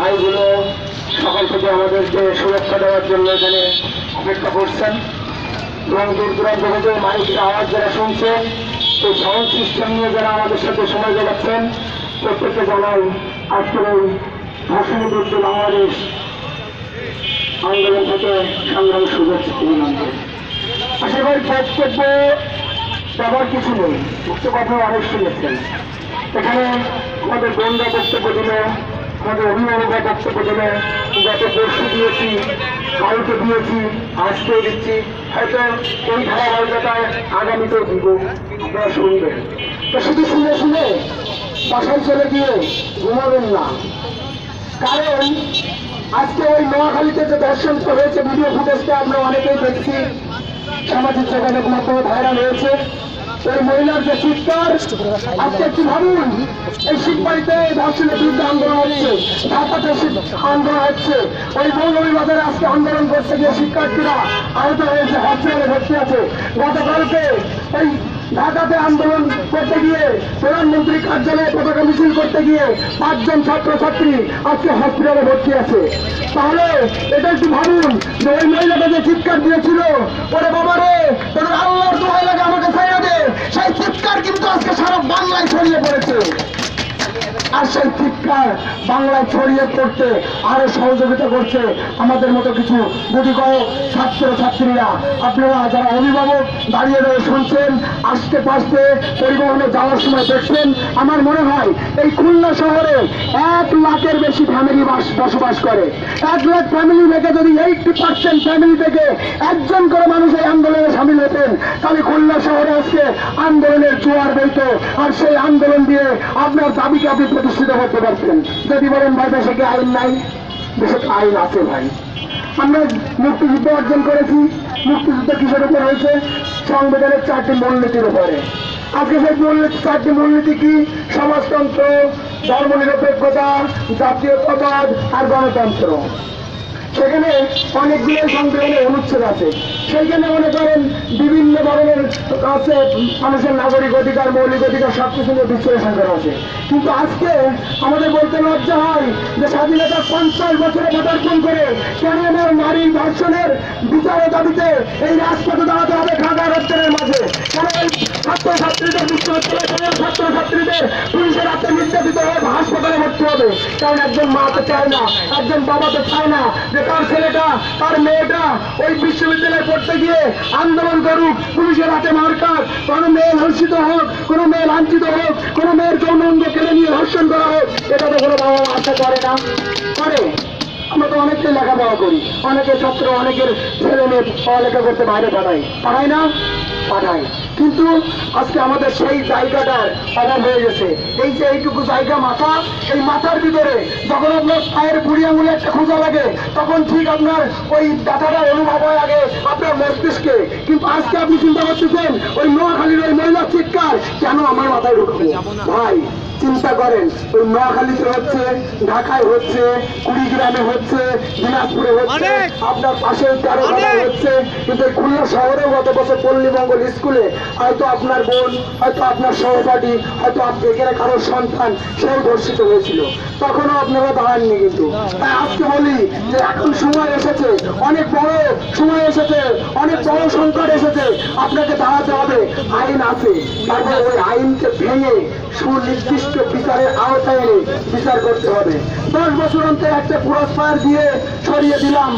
ভাইগুলো সকাল থেকে আমাদেরকে সুরক্ষা দেওয়ার জন্য এখানে অপেক্ষা করছেন এবং দূর দূরান্ত থেকে মাইকের আওয়াজ যারা শুনছেন এই সাউন্ড সিস্টেম নিয়ে যারা আমাদের সাথে সময় কাটাচ্ছেন প্রত্যেককে জানাই আজকের এই ভাষণী বিরুদ্ধে বাংলাদেশ আন্দোলন থেকে সংগ্রাম শুভেচ্ছা অভিনন্দন। আশা করি বক্তব্য দেওয়ার কিছু নেই, বক্তব্য আপনারা অনেক শুনেছেন। এখানে আমাদের বোনরা বক্তব্য দিল, আমাদের অভিভাবকরা বক্তব্য দিল, গত পরশু দিয়েছি, কালকে দিয়েছি, আজকেও দিচ্ছি, হয়তো এই ধারাবাহিকতায় আগামীতেও দিব, আপনারা শুনবেন। তো শুধু শুনে শুনে বাসায় চলে গিয়ে ঘুমাবেন না, কারণ আজকে ওই নোয়াখালীতে যে দর্শন হয়েছে ভিডিও ফুটেজটা আমরা অনেকেই দেখছি, সামাজিক যোগাযোগ মাধ্যমে ভাইরাল হয়েছে। ওই মহিলার যে চিৎকার, আজকে একটু ভাবুন, এই শিববাড়িতে ধর্ষণের বিরুদ্ধে আন্দোলন হচ্ছে, ঢাকাতে আন্দোলন হচ্ছে, ওই মৌলভীবাজারে আজকে আন্দোলন করতে গিয়ে শিক্ষার্থীরা আহত হয়েছে, হসপিটালে ভর্তি আছে। গতকালকে ওই ঢাকাতে আন্দোলন করতে গিয়ে প্রধানমন্ত্রী কার্যালয়ে পতাকা মিছিল করতে গিয়ে 5 জন ছাত্রছাত্রী আজকে হসপিটালে ভর্তি আছে। তাহলে এটা একটু ভাবুন যে ওই মহিলাটা যে চিৎকার দিয়েছিল, ওরে বাবা রে, তোদের আল্লাহর দোহাই লাগে আমাকে ছাইড়া দে, সেই চিৎকার কিন্তু আজকে সারা বাংলায় ছড়িয়ে পড়েছে। আর সেই চিৎকার বাংলায় ছড়িয়ে পড়তে আরো সহযোগিতা করছে আমাদের মতো কিছু গুটি কয়েক ছাত্রছাত্রীরা। আপনারা যারা অভিভাবক দাঁড়িয়ে রয়ে শুনছেন, আসতে পাশতে পরিবহনে যাওয়ার সময় দেখছেন, আমার মনে হয় এই খুলনা শহরে 1 লাখের বেশি ফ্যামিলি বসবাস করে। 1 লাখ ফ্যামিলি থেকে যদি 80% ফ্যামিলি থেকে একজন করে মানুষ এই আন্দোলনে সামিল হতেন, তাহলে খুলনা শহরে আজকে আন্দোলনের জোয়ার বইত। আর সেই আন্দোলন দিয়ে আপনার দাবিকে আপনি প্রতিষ্ঠিত করতে পারছেন। যদি বলেন ভাই দেশে কি আইন নাই, দেশে আইন আছে ভাই। আমরা মুক্তিযুদ্ধ অর্জন করেছি, মুক্তিযুদ্ধ কিসের উপর হয়েছে? সংবিধানের 4টি মূলনীতির উপরে। আজকে সেই 4টি মূলনীতি কি? সমাজতন্ত্র, ধর্মনিরপেক্ষতা, জাতীয়তাবাদ আর গণতন্ত্র। সেখানে অনেকগুলো সংবিধানের অনুচ্ছেদ আছে, সেইখানে মনে করেন বিভিন্ন ধরনের আছে মানুষের নাগরিক অধিকার, মৌলিক অধিকার সবকিছু নিয়ে বিশ্লেষণ করা আছে। কিন্তু আজকে আমাদের বলতে লজ্জা হয় যে স্বাধীনতার 50 বছরে পদার্পণ করে কেন আমার নারী ধর্ষণের বিচারের দাবিতে এই রাজপথে দাঁড়াতে হবে ঢাকা রত্নের মাঝে? কেন এই ছাত্রছাত্রীদের বিশ্ববিদ্যালয়ের ছাত্রছাত্রীদের পুলিশের হাতে নির্যাতিত হয়ে হাসপাতালে ভর্তি হবে? কারণ একজন মা তো চায় না, একজন বাবা তো চায় না যে তার ছেলেটা, তার মেয়েটা ওই বিশ্ববিদ্যালয়ে পড়তে গিয়ে আন্দোলন করুক, পুলিশের হাতে মার খাক, কোনো মেয়ে ধর্ষিত হোক, কোনো মেয়ে লাঞ্ছিত হোক, কোনো মেয়ের যৌন অঙ্গ কেড়ে নিয়ে ধর্ষণ করা হোক। এটা তো কোনো বাবা মা আশা করে না, করে? আমরা তো অনেকটাই লেখাপড়া করি, অনেকের ছাত্র, অনেকের ছেলে মেয়ে পড়ালেখা করতে বাইরে পাঠায় না, পাঠায়। কিন্তু আজকে আমাদের সেই জায়গাটার অভাব হয়ে গেছে। এই যে এইটুকু জায়গা মাথা, এই মাথার ভিতরে যখন আপনার পায়ের বুড়ি আঙুলে একটা খোঁজা লাগে, তখন ঠিক আপনার ওই ব্যথাটা অনুভব হয় আগে আপনার মস্তিষ্কে। কিন্তু আজকে আপনি চিন্তা করতেছেন ওই নোয়াখালীর ওই মহিলার চিৎকার কেন আমার মাথায় ঢুকবে? ভাই চিন্তা করেন, ওই নোয়াখালীতে হচ্ছে, ঢাকায় হচ্ছে, কুড়িগ্রামে হচ্ছে, দিনাজপুরে হচ্ছে, আপনার পাশে 13 হচ্ছে, কিন্তু খুলনা শহরেও গত বছর পল্লীমঙ্গল স্কুলে হয়তো আপনার বোন, হয়তো আপনার সহপাঠী, হয়তো আপনি এখানে কারোর সন্তান সেও ধর্ষিত হয়েছিল, তখনও আপনারা দাঁড়াননি। কিন্তু তাই আজকে বলি যে এখন সময় এসেছে, অনেক বড় সময় এসেছে, অনেক বড় সংকট এসেছে, আপনাকে দাঁড়াতে হবে। আইন আছে, তারপরে ওই আইনকে ভেঙে সুনির্দিষ্ট বিচারের আওতায় এনে বিচার করতে হবে। 10 বছর অন্তর একটা পুরস্কার দিয়ে সরিয়ে দিলাম।